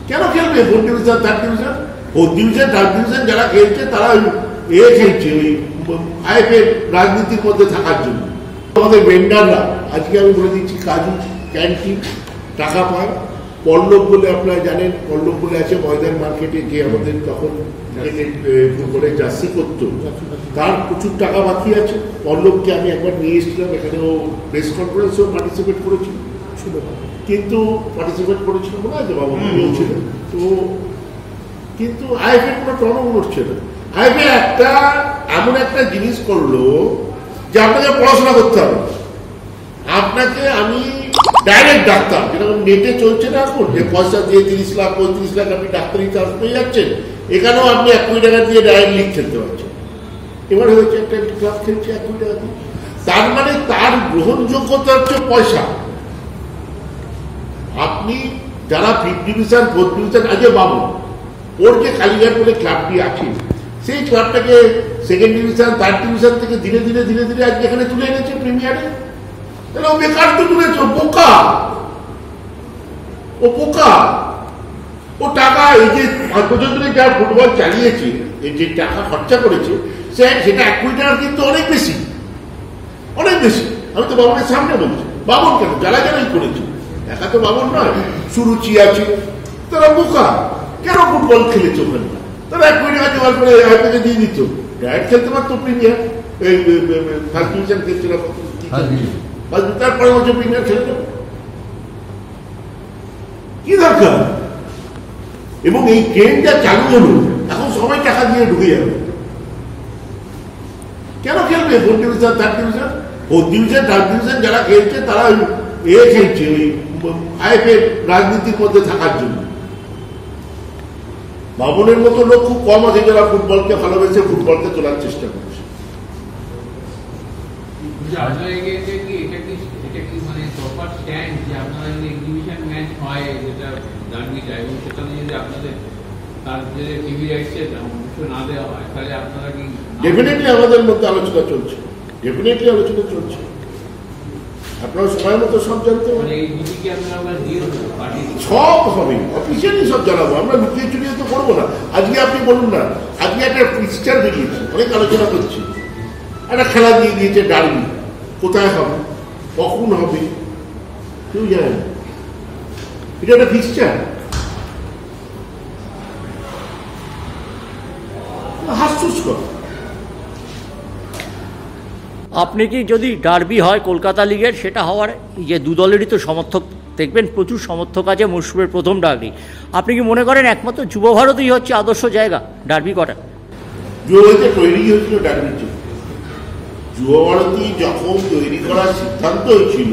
কেন খেলবে? Fourth division, third division, fourth division, third division যারা খেলছে তারা খেলছে ওই আইএফএ রাজনীতির মধ্যে থাকার জন্য। আমাদের ভেন্ডাররা আজকে আমি বলে দিচ্ছি, কাজু ক্যান্টিন টাকা পায়। পল্লব বলে আপনারা জানেন, পল্লব বলে আছে ময়দান মার্কেটে, যে আমাদের তখন ফুটবলে জার্সি করতো, তার প্রচুর টাকা বাকি আছে। পল্লবকে আমি একবার নিয়ে এসেছিলাম, এখানেও প্রেস কনফারেন্সেও পার্টিসিপেট করেছিল, কিন্তু পার্টিসিপেট করেছিল মনে আছে বাবা ছিল তো, কিন্তু আইএফএ কোনো টনক নড়ছে না। আইএফএ একটা এমন একটা জিনিস করলো যে আপনাকে পড়াশোনা করতে হবে, আপনাকে আমি ডাইরেক্ট ডাক্তার, যেরকম নেটে চলছে না এখন, যে পয়সা দিয়ে 30 লাখ 35 লাখ আপনি ডাক্তারি চান্স পেয়ে যাচ্ছেন, এখানেও আপনি 1 কোটি টাকা দিয়ে ডাইরেক্ট লিগ খেলতে পারছেন। এবার হয়েছে একটা ক্লাব খেলছে 1 কোটি টাকা দিয়ে, তার মানে তার গ্রহণযোগ্যতা হচ্ছে পয়সা। আপনি যারা ফিফথ ডিভিশন, ফোর্থ ডিভিশন, আজকে বাবু ওর যে কালীঘাট বলে ক্লাবটি আছে, সেই ক্লাবটাকে সেকেন্ড ডিভিশন, থার্ড ডিভিশন থেকে ধীরে ধীরে ধীরে ধীরে আজকে এখানে তুলে এনেছে প্রিমিয়ারে। তাহলে ও বেকার তো তুলেছে, ও বোকা, ও বোকা। ও টাকা এই যে 5 বছর ধরে যা ফুটবল চালিয়েছে, এই যে টাকা খরচা করেছে, সেটা 1 কোটি টাকার কিন্তু অনেক বেশি, অনেক বেশি। আমি তো বাবনের সামনে বলছি, বাবন কেন, যারা যারাই করেছে, একা তো বাবন নয়, সুরুচি আছে, তারা বোকা। কেন ফুটবল খেলেছে ওখানে? তারা 1 কোটি টাকা জোগাড় করে হাতে দিয়ে দিত, ডাইরেক্ট খেলতে পারতো প্রিমিয়ার, এই ফার্স্ট ডিভিশন খেলছিল, তারপরে বছর প্রিমিয়ার খেলে যাবে, কি দরকার? এবং এই ট্রেনটা চালু হলো, এখন সবাই টাকা দিয়ে ঢুকে যাবে। কেন খেলবে? Fourth division, third division, fourth division, third division যারা খেলছে তারা খেলছে ওই আইএফএ রাজনীতির মধ্যে থাকার জন্য। বাবনের মতো লোক খুব কম আছে যারা ফুটবলকে ভালোবেসে ফুটবলকে তোলার চেষ্টা করছে। ডেফিনেটলি আমাদের মধ্যে আলোচনা চলছে, ডেফিনেটলি আলোচনা চলছে। আপনারা সময় মতো সব জানতে পারেন, সব হবে অফিসিয়ালি সব জানাবো, আমরা লুকিয়ে চুরিয়ে তো করবো না। আজকে আপনি বলুন না, আজকে একটা পিকচার বেরিয়েছে, অনেক আলোচনা করছি, একটা খেলা দিয়ে দিয়েছে ডার্বি, কোথায় হবে, কখন হবে, কেউ জানে না। এটা একটা পিকচার, হাস্যস্কর। আপনি কি যদি ডার্বি হয় কলকাতা লিগের, সেটা হওয়ার যে দু দলেরই তো সমর্থক দেখবেন, প্রচুর সমর্থক আছে মরশুমের প্রথম ডার্বি, আপনি কি মনে করেন একমাত্র যুব ভারতই হচ্ছে আদর্শ জায়গা ডার্বি করা? যুব ভারতে তৈরি হয়েছিল ডার্বির জন্য। যুব ভারতী যখন তৈরি করার সিদ্ধান্ত হয়েছিল,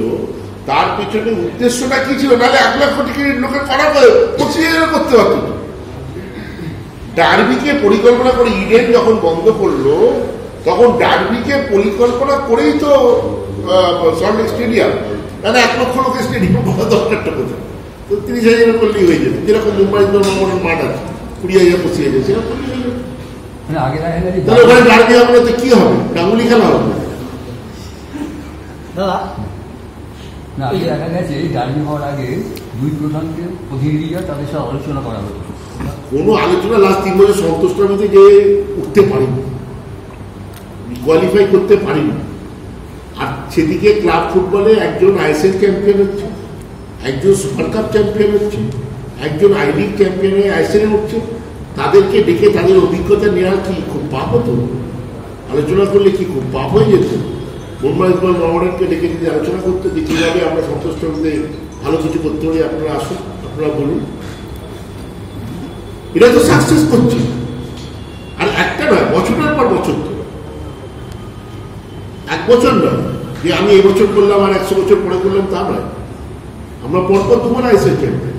তার পেছনে উদ্দেশ্যটা কি ছিল? নাহলে 1 লক্ষ টিকিট লোকে করা 25,000 করতে পারত। ডার্বিকে পরিকল্পনা করে ইডেন যখন বন্ধ করলো, তখন ডার্বিকে পরিকল্পনা করেই তো সল্টলেক স্টেডিয়াম, মানে 1 লক্ষ লোকের স্টেডিয়াম করা দরকারটা কোথায়? তো 30,000 করলেই হয়ে যেত, যেরকম মুম্বাই মাঠ আছে 20,000 25,000, সেরকম করলেই হয়ে যেত। তাহলে ওখানে ডার্বি হবে না তো কি হবে? ডাঙ্গুলি খেলা হবে দাদা না? দেখা গেছে ডার্বি হওয়ার আগে 2 প্রধানকে প্রতিনিধিরা তাদের সাথে আলোচনা করা হতো, কোনো আলোচনা লাস্ট 3 বছর সন্তোষ ট্রফিতে যে উঠতে পারিনি, কোয়ালিফাই করতে পারিনি। আর সেদিকে ক্লাব ফুটবলে একজন আইএসএল চ্যাম্পিয়ন হচ্ছে, একজন সুপার কাপ চ্যাম্পিয়ন হচ্ছে, একজন আই লিগ চ্যাম্পিয়নে আইএসএল হচ্ছে, তাদেরকে ডেকে তাদের অভিজ্ঞতা নেওয়ার কি খুব পাপ হতো? আলোচনা করলে কি খুব পাপ হয়ে যেত? মুম্বাই মোহামেডানকে ডেকে যদি আলোচনা করতে যে কীভাবে আমরা সন্তোষ ট্রফিতে ভালো কিছু করতে পারি, আপনারা আসুন, আপনারা বলুন। এটা তো সাকসেস করছে, আর একটা নয়, বছরের পর বছর ধরে। 1 বছর নয় যে আমি এবছর করলাম আর 100 বছর পরে করলাম, তা নয়। আমরা পরপর 2বার আইএসএল চ্যাম্পিয়ন।